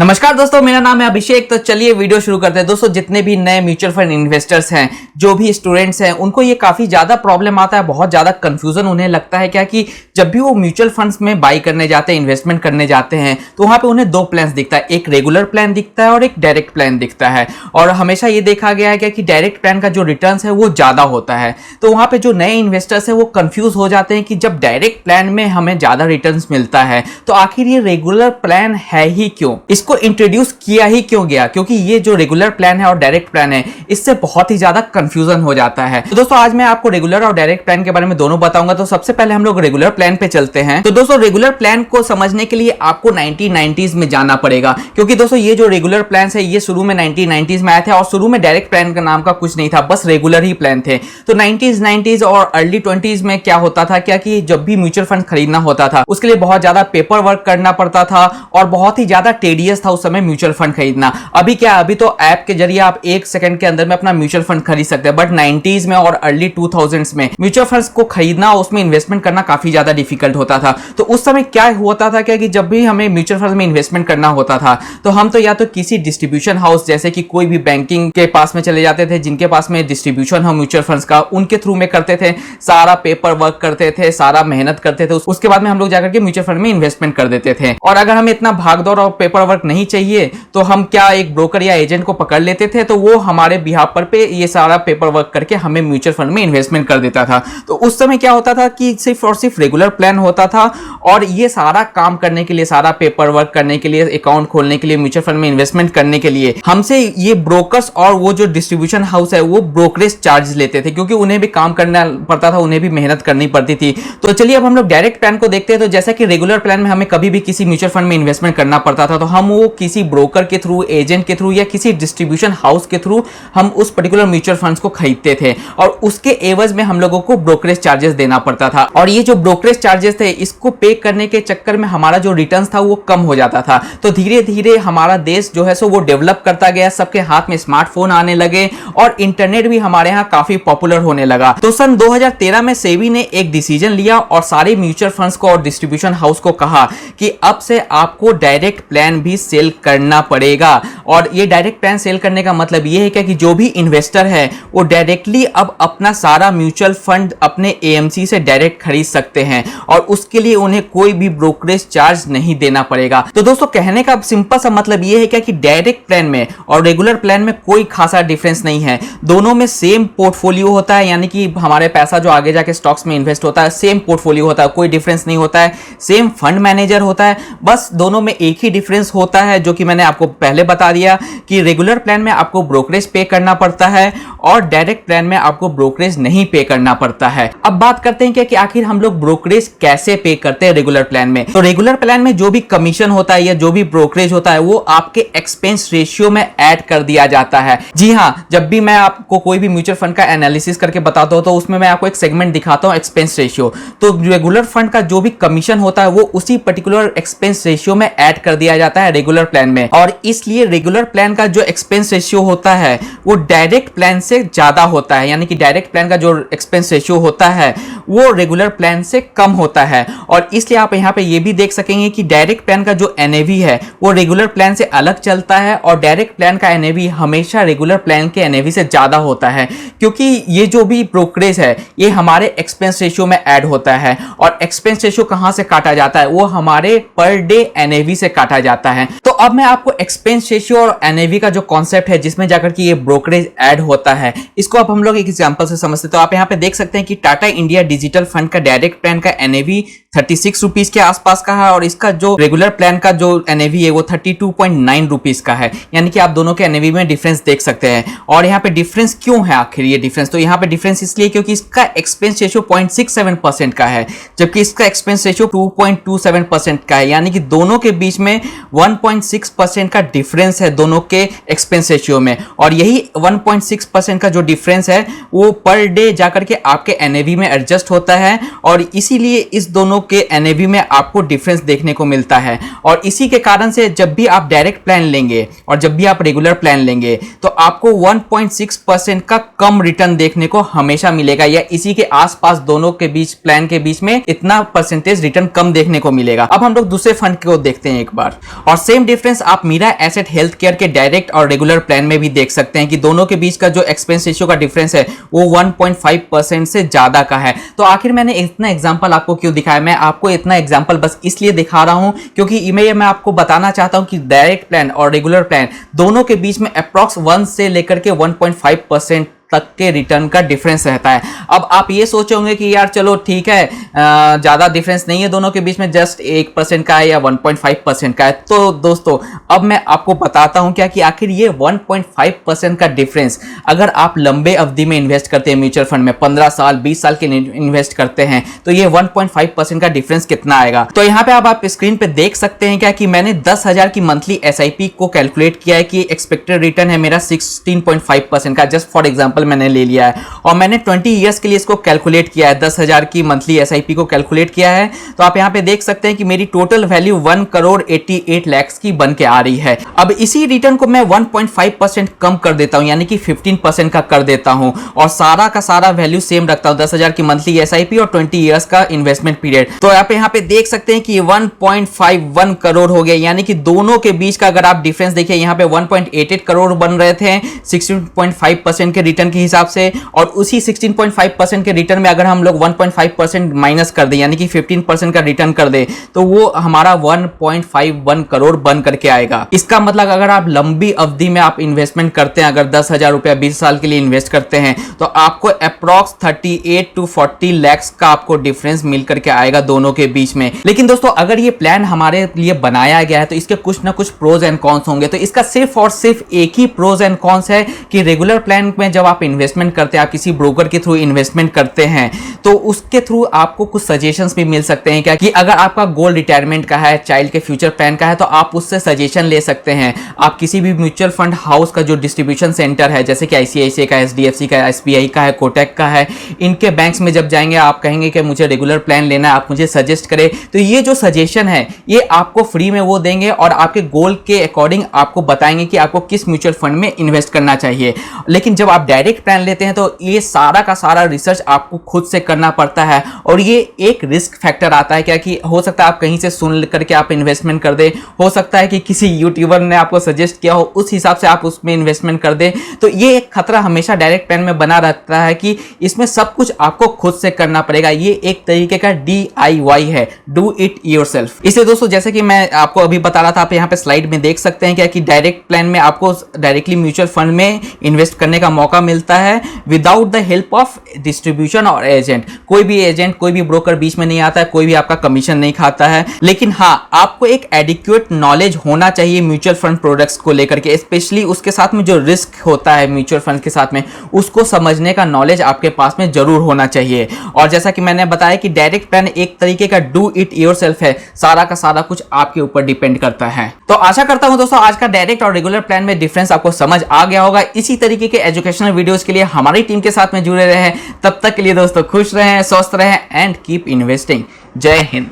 नमस्कार दोस्तों, मेरा नाम है अभिषेक। तो चलिए वीडियो शुरू करते हैं। दोस्तों, जितने भी नए म्यूचुअल फंड इन्वेस्टर्स हैं, जो भी स्टूडेंट्स हैं, उनको ये काफी ज्यादा प्रॉब्लम आता है, बहुत ज्यादा कंफ्यूजन उन्हें लगता है क्या कि जब भी वो म्यूचुअल फंड्स में बाई करने जाते हैं, इन्वेस्टमेंट करने जाते हैं, तो वहां पे उन्हें दो प्लान दिखता है, एक रेगुलर प्लान दिखता है और एक डायरेक्ट प्लान दिखता है। और हमेशा ये देखा गया है कि डायरेक्ट प्लान का जो रिटर्न है वो ज्यादा होता है। तो वहां पे जो नए इन्वेस्टर्स है वो कंफ्यूज हो जाते हैं कि जब डायरेक्ट प्लान में हमें ज्यादा रिटर्न मिलता है तो आखिर ये रेगुलर प्लान है ही क्यों, इसको इंट्रोड्यूस किया ही क्यों गया, क्योंकि ये जो रेगुलर प्लान है और डायरेक्ट प्लान है इससे बहुत ही ज्यादा कंफ्यूजन हो जाता है। तो दोस्तों, आज मैं आपको रेगुलर और डायरेक्ट प्लान के बारे में दोनों बताऊंगा। तो सबसे पहले हम लोग रेगुलर प्लान पे चलते हैं। तो दोस्तों, रेगुलर प्लान को समझने के लिए आपको 1990s में जाना पड़ेगा, क्योंकि दोस्तों ये जो रेगुलर प्लान है ये शुरू में 1990s में आए थे और शुरू में डायरेक्ट प्लान का नाम का कुछ नहीं था, बस रेगुलर ही प्लान थे। तो 90s और अर्ली 20s में क्या होता था क्या कि जब भी म्यूचुअल फंड खरीदना होता था उसके लिए बहुत ज्यादा पेपर वर्क करना पड़ता था और बहुत ही ज्यादा टेडियस था उस समय म्यूचुअल फंड खरीदना। अभी क्या, अभी तो ऐप के जरिए आप 1 सेकंड के अंदर में अपना म्यूचुअल फंड खरीद सकते हैं, बट 90s में और अर्ली 2000s में म्यूचुअल फंड्स को खरीदना, उसमें इन्वेस्टमेंट करना काफी ज्यादा डिफिकल्ट होता था। तो उस समय क्या होता था क्या कि जब भी हमें म्यूचुअल फंड में इन्वेस्टमेंट करना होता था तो हम तो या तो किसी डिस्ट्रीब्यूशन हाउस जैसे कि कोई भी बैंकिंग के पास में चले जाते थे, जिनके पास में डिस्ट्रीब्यूशन हो म्यूचुअल फंड्स का, उनके थ्रू में करते थे, सारा पेपर वर्क करते थे, सारा मेहनत करते थे, उसके बाद में हम लोग जाकर के म्यूचुअल फंड में इन्वेस्टमेंट कर देते थे। और अगर हमें इतना भागदौड़ और पेपर वर्क नहीं चाहिए तो हम क्या एक ब्रोकर या एजेंट को पकड़ लेते थे, तो वो हमारे बिहाफ पे ये सारा पेपर वर्क करके हमें म्यूचुअल फंड में इन्वेस्टमेंट कर देता था। तो उस समय क्या होता था कि सिर्फ और सिर्फ रेगुलर प्लान होता था और ये सारा काम करने के लिए, सारा पेपर वर्क करने के लिए, अकाउंट खोलने के लिए, म्यूचुअल फंड में इन्वेस्टमेंट करने के लिए हमसे ये ब्रोकर्स और वो जो डिस्ट्रीब्यूशन हाउस है वो ब्रोकरेज चार्ज लेते थे, क्योंकि उन्हें भी काम करना पड़ता था, उन्हें भी मेहनत करनी पड़ती थी। तो चलिए अब हम लोग डायरेक्ट प्लान को देखते हैं। तो जैसा कि रेगुलर प्लान में हमें कभी भी किसी म्यूचुअल फंड में इन्वेस्टमेंट करना पड़ता था तो हम वो किसी ब्रोकर के थ्रू, एजेंट के थ्रू या किसी डिस्ट्रीब्यूशन हाउस के थ्रू हम उस पर्टिकुलर म्यूचुअल फंड्स को खरीदते थे और उसके एवज में हम लोगों को ब्रोकरेज चार्जेस देना पड़ता था। और ये जो ब्रोकरेज चार्जेस थे इसको पे करने के चक्कर में हमारा जो रिटर्न था वो कम हो जाता था। तो धीरे धीरे हमारा देश जो है सो वो डेवलप करता गया, सबके हाथ में स्मार्टफोन आने लगे और इंटरनेट भी हमारे यहाँ काफी पॉपुलर होने लगा। तो सन 2013 में सेबी ने एक डिसीजन लिया और सारे म्यूचुअल फंड्स को और डिस्ट्रीब्यूशन हाउस को कहा कि अब से आपको डायरेक्ट प्लान भी सेल करना पड़ेगा। और ये डायरेक्ट प्लान सेल करने का मतलब ये है कि जो भी इन्वेस्टर है वो डायरेक्टली अब अपना सारा म्यूचुअल फंड अपने एएमसी से डायरेक्ट खरीद सकते हैं और उसके लिए उन्हें कोई भी ब्रोकरेज चार्ज नहीं देना पड़ेगा। तो दोस्तों, कहने का सिंपल सा मतलब ये है क्या कि डायरेक्ट प्लान में और रेगुलर प्लान में कोई खासा डिफरेंस नहीं है। दोनों में सेम पोर्टफोलियो होता है, यानी कि हमारे पैसा जो आगे जाके स्टॉक्स में इन्वेस्ट होता है सेम पोर्टफोलियो होता है, कोई डिफरेंस नहीं होता है, सेम फंड मैनेजर होता है। बस दोनों में एक ही डिफरेंस होता है जो कि मैंने आपको पहले बता दिया कि रेगुलर प्लान में आपको ब्रोकरेज पे करना पड़ता है और डायरेक्ट प्लान में आपको ब्रोकरेज नहीं पे करना पड़ता है। अब बात करते हैं कि आखिर हम लोग ब्रोकरेज कैसे पे करते हैं रेगुलर प्लान में। तो रेगुलर प्लान में जो भी कमीशन होता है या जो भी ब्रोकरेज होता है वो आपके एक्सपेंस रेशियो में ऐड कर दिया जाता है। जी हाँ, जब भी मैं आपको कोई भी म्यूचुअल फंड का एनालिसिस करके बताता हूं तो उसमें मैं आपको एक सेगमेंट दिखाता हूं, एक्सपेंस रेशियो। तो रेगुलर फंड का जो भी कमीशन होता है वो उसी पर्टिकुलर एक्सपेंस रेशियो में ऐड कर दिया जाता है रेगुलर प्लान में। और इसलिए रेगुलर प्लान का जो एक्सपेंस रेशियो होता है वो डायरेक्ट प्लान से ज्यादा होता है, यानी कि डायरेक्ट प्लान का जो एक्सपेंस रेशियो होता है वो रेगुलर प्लान से कम होता है। और इसलिए आप यहाँ पे ये भी देख सकेंगे कि डायरेक्ट प्लान का जो एनएवी है वो रेगुलर प्लान से अलग चलता है और डायरेक्ट प्लान का एनएवी हमेशा रेगुलर प्लान के एनएवी से ज्यादा होता है, क्योंकि ये जो भी ब्रोकरेज है ये हमारे एक्सपेंस रेशियो में ऐड होता है। और एक्सपेंस रेशियो कहां से काटा जाता है, वो हमारे पर डे एनएवी से काटा जाता है। तो अब मैं आपको एक्सपेंस रेशियो और एनएवी का जो कॉन्सेप्ट है जिसमें जाकर के ये ब्रोकरेज ऐड होता है इसको अब हम लोग एक एग्जांपल से समझते हैं। तो आप यहाँ पे देख सकते हैं कि टाटा इंडिया डिजिटल फंड का डायरेक्ट प्लान का एनएवी 36 रुपीज के आसपास का है और इसका जो रेगुलर प्लान का जो एनएवी है वो 32.9 रुपीज का है, यानी कि आप दोनों के एनएवी में डिफरेंस देख सकते हैं। और यहाँ पे डिफरेंस क्यों है आखिर ये डिफरेंस, तो यहाँ पे डिफरेंस इसलिए क्योंकि इसका एक्सपेंस रेशियो 0.67% का है जबकि इसका एक्सपेंस रेशियो 2.27% का है, यानी कि दोनों के बीच में 1.6% का डिफरेंस है दोनों के एक्सपेंस रेशियो में। और यही 1.6% का जो डिफरेंस है वो पर डे जाकर के आपके एनएवी में एडजस्ट होता है और इसीलिए इस दोनों के एनएवी में आपको डिफरेंस देखने को मिलता है। और इसी के कारण से जब भी आप डायरेक्ट प्लान लेंगे और जब भी आप रेगुलर प्लान लेंगे तो आपको 1.6% का कम रिटर्न देखने को हमेशा मिलेगा, या इसी के आसपास दोनों के बीच प्लान के बीच में इतना परसेंटेज रिटर्न कम देखने को मिलेगा। अब हम लोग दूसरे फंड को देखते हैं एक बार, और सेम डिफरेंस आप मीरा एसेट हेल्थ केयर के डायरेक्ट और रेगुलर प्लान में भी देख सकते हैं कि दोनों के बीच का जो एक्सपेंस रेशियो का डिफरेंस है वो 1.5% से ज्यादा का है। तो आखिर मैंने इतना एग्जांपल आपको क्यों दिखाया? मैं आपको इतना एग्जांपल बस इसलिए दिखा रहा हूं क्योंकि मैं आपको बताना चाहता हूं कि डायरेक्ट प्लान और रेगुलर प्लान दोनों के बीच में अप्रॉक्स 1 से लेकर के 1.5% तक के रिटर्न का डिफरेंस रहता है। अब आप ये सोचोगे कि यार चलो ठीक है, ज्यादा डिफरेंस नहीं है दोनों के बीच में, जस्ट 1% का है या 1.5% का है। तो दोस्तों अब मैं आपको बताता हूं क्या कि आखिर ये 1.5% का डिफरेंस अगर आप लंबे अवधि में इन्वेस्ट करते हैं म्यूचुअल फंड में, 15 साल 20 साल के इन्वेस्ट करते हैं, तो ये 1.5% का डिफरेंस कितना आएगा। तो यहाँ पे आप स्क्रीन पे देख सकते हैं क्या कि मैंने 10,000 की मंथली SIP को कैलकुलेट किया है कि एक्सपेक्टेड रिटर्न है मेरा 16.5% का, जस्ट फॉर एग्जाम्पल मैंने ले लिया है। और मैंने 20 इयर्स के लिए इसको कैलकुलेट किया है, 10,000 की मंथली SIP को कैलकुलेट किया है। तो आप यहाँ पे देख सकते हैं कि मेरी टोटल वैल्यू 1,88 लाख की बन के आ रही है। अब इसी रिटर्न को मैं 1.5% कम कर देता हूं, यानी कि 15% का कर देता हूं, और सारा का सारा वैल्यू सेम रखता हूं, 10,000 की मंथली SIP और 20 इयर्स का इन्वेस्टमेंट पीरियड। तो आप यहाँ पे देख सकते हैं कि 1.51 करोड़ हो गया, यानी कि दोनों के बीच का अगर आप डिफरेंस देखिए, यहाँ पे 1.88 करोड़ बन रहे थे 16.5% के रिटर्न के हिसाब से, और उसी 16.5% के रिटर्न में अगर हम लोग 1.5% माइनस कर दें, यानी कि 15% का रिटर्न कर दे, तो वो हमारा 1.51 करोड़ बन करके आएगा। इसका मतलब अगर आप लंबी अवधि में आप इन्वेस्टमेंट करते हैं, अगर 10,000 रुपया 20 साल के लिए इन्वेस्ट करते हैं, तो आपको अप्रॉक्स 38 to 40 लाख का आपको डिफरेंस मिल करके आएगा दोनों के बीच में। लेकिन दोस्तों अगर ये प्लान हमारे लिए बनाया गया है तो इसके कुछ ना कुछ प्रोज एंड कॉन्स होंगे। तो इसका सिर्फ और सिर्फ एक ही प्रोज एंड कॉन्स है कि रेगुलर प्लान में जब आप इन्वेस्टमेंट करते हैं, आप किसी ब्रोकर के थ्रू इन्वेस्टमेंट करते हैं, तो उसके थ्रू आपको कुछ सजेशंस भी मिल सकते हैं क्या कि अगर आपका गोल रिटायरमेंट का है, चाइल्ड के फ्यूचर प्लान का है, तो आप उससे सजेशन ले सकते हैं। आप किसी भी म्यूचुअल फंड हाउस का जो डिस्ट्रीब्यूशन सेंटर है, जैसे कि ICICI का, HDFC का, SBI का है, कोटक का है, इनके बैंक्स में जब जाएंगे आप कहेंगे कि मुझे रेगुलर प्लान लेना है, आप मुझे सजेस्ट करें, तो ये जो सजेशन है ये आपको फ्री में वो देंगे और आपके गोल के अकॉर्डिंग आपको बताएंगे कि आपको किस म्यूचुअल फंड में इन्वेस्ट करना चाहिए। लेकिन जब आप डायरेक्ट प्लान लेते हैं तो ये सारा का सारा रिसर्च आपको खुद से करना पड़ता है, और ये एक रिस्क फैक्टर आता है क्या कि हो सकता है आप कहीं से सुन करके आप इन्वेस्टमेंट कर दे, हो सकता है कि किसी यूट्यूबर ने आपको सजेस्ट किया हो, उस हिसाब से आप उसमें इन्वेस्टमेंट कर दे। तो ये एक खतरा हमेशा डायरेक्ट प्लान में बना रहता है कि इसमें सब कुछ आपको खुद से करना पड़ेगा। ये एक तरीके का DIY है, डू इट योरसेल्फ। इसे दोस्तों जैसे कि मैं आपको अभी बता रहा था, आप यहाँ पे स्लाइड में देख सकते हैं क्या कि डायरेक्ट प्लान में आपको डायरेक्टली म्यूचुअल फंड में इन्वेस्ट करने का मौका मिलता है without the help of distribution और एजेंट। कोई भी एजेंट, कोई भी ब्रोकर बीच में नहीं आता है, कोई भी आपका कमीशन नहीं खाता है। लेकिन हाँ, आपको एक एडिक्वेट नॉलेज होना चाहिए म्यूचुअल फंड प्रोडक्ट्स को लेकर के, स्पेशली उसके साथ में जो रिस्क होता है म्यूचुअल फंड के साथ में, उसको समझने का नॉलेज आपके पास में जरूर होना चाहिए। और जैसा कि मैंने बताया कि डायरेक्ट प्लान एक तरीके का डू इट योरसेल्फ है, सारा का सारा कुछ आपके ऊपर डिपेंड करता है। तो आशा करता हूं दोस्तों आज का डायरेक्ट और रेगुलर प्लान में डिफरेंस आपको समझ आ गया होगा। इसी तरीके के एजुकेशनल वीडियोस के लिए हमारी टीम के साथ में जुड़े रहें। तब तक के लिए दोस्तों खुश रहें, स्वस्थ रहें एंड कीप इन्वेस्टिंग। जय हिंद।